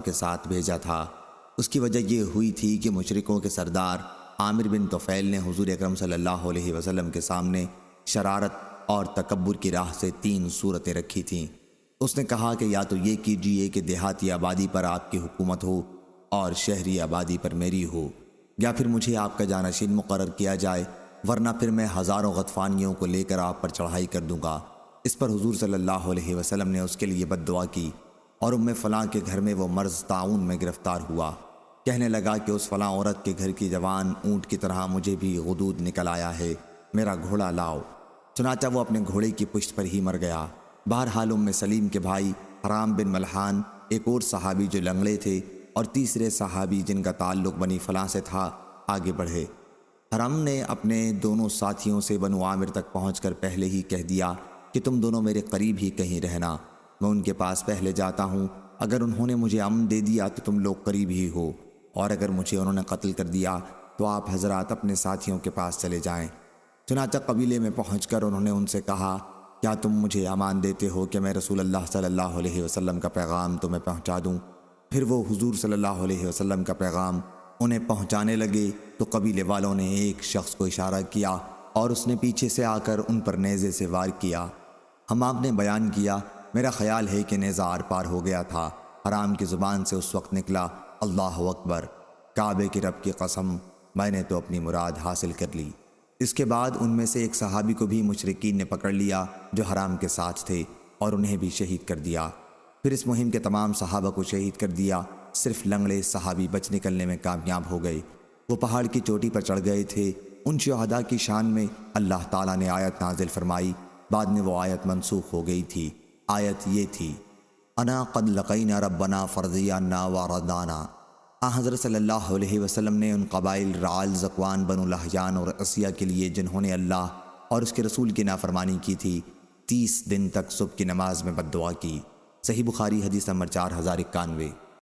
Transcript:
کے ساتھ بھیجا تھا۔ اس کی وجہ یہ ہوئی تھی کہ مشرکوں کے سردار عامر بن طفیل نے حضور اکرم صلی اللہ علیہ وسلم کے سامنے شرارت اور تکبر کی راہ سے 3 صورتیں رکھی تھیں۔ اس نے کہا کہ یا تو یہ کیجئے کہ دیہاتی آبادی پر آپ کی حکومت ہو اور شہری آبادی پر میری ہو، یا پھر مجھے آپ کا جانشین مقرر کیا جائے، ورنہ پھر میں ہزاروں غطفانیوں کو لے کر آپ پر چڑھائی کر دوں گا۔ اس پر حضور صلی اللہ علیہ وسلم نے اس کے لیے بد دعا کی اور فلاں کے گھر میں وہ مرض طاعون میں گرفتار ہوا۔ کہنے لگا کہ اس فلاں عورت کے گھر کی جوان اونٹ کی طرح مجھے بھی غدود نکل آیا ہے، میرا گھوڑا لاؤ۔ چنانچہ وہ اپنے گھوڑے کی پشت پر ہی مر گیا۔ بہرحال سلیم کے بھائی حرام بن ملحان، ایک اور صحابی جو لنگڑے تھے، اور تیسرے صحابی جن کا تعلق بنی فلاں سے تھا، آگے بڑھے۔ حرام نے اپنے دونوں ساتھیوں سے بنو عامر تک پہنچ کر پہلے ہی کہہ دیا کہ تم دونوں میرے قریب ہی کہیں رہنا، میں ان کے پاس پہلے جاتا ہوں، اگر انہوں نے مجھے امن دے دیا تو تم لوگ قریب ہی ہو، اور اگر مجھے انہوں نے قتل کر دیا تو آپ حضرات اپنے ساتھیوں کے پاس چلے جائیں۔ چنانچہ قبیلے میں پہنچ کر انہوں نے ان سے کہا، کیا تم مجھے امان دیتے ہو کہ میں رسول اللہ صلی اللہ علیہ وسلم کا پیغام تمہیں پہنچا دوں؟ پھر وہ حضور صلی اللہ علیہ وسلم کا پیغام انہیں پہنچانے لگے تو قبیلے والوں نے ایک شخص کو اشارہ کیا اور اس نے پیچھے سے آ کر ان پر نیزے سے وار کیا۔ حمام نے بیان کیا، میرا خیال ہے کہ نیزہ آر پار ہو گیا تھا۔ حرام کی زبان سے اس وقت نکلا، اللہ اکبر، کعبے کے رب کی قسم، میں نے تو اپنی مراد حاصل کر لی۔ اس کے بعد ان میں سے ایک صحابی کو بھی مشرکین نے پکڑ لیا جو حرام کے ساتھ تھے، اور انہیں بھی شہید کر دیا۔ پھر اس مہم کے تمام صحابہ کو شہید کر دیا، صرف لنگڑے صحابی بچ نکلنے میں کامیاب ہو گئے۔ وہ پہاڑ کی چوٹی پر چڑھ گئے تھے۔ ان شہداء کی شان میں اللہ تعالیٰ نے آیت نازل فرمائی، بعد میں وہ آیت منسوخ ہو گئی تھی۔ آیت یہ تھی، انا قد لقینا ربنا فرضیانا وردانا۔ حضرت صلی اللہ علیہ وسلم نے ان قبائل رعال، ذکوان، بنو لہیان اور عصیہ کے لیے جنہوں نے اللہ اور اس کے رسول کی نافرمانی کی تھی، 30 دن تک صبح کی نماز میں بد دعا کی۔ صحیح بخاری حدیث نمبر 4091۔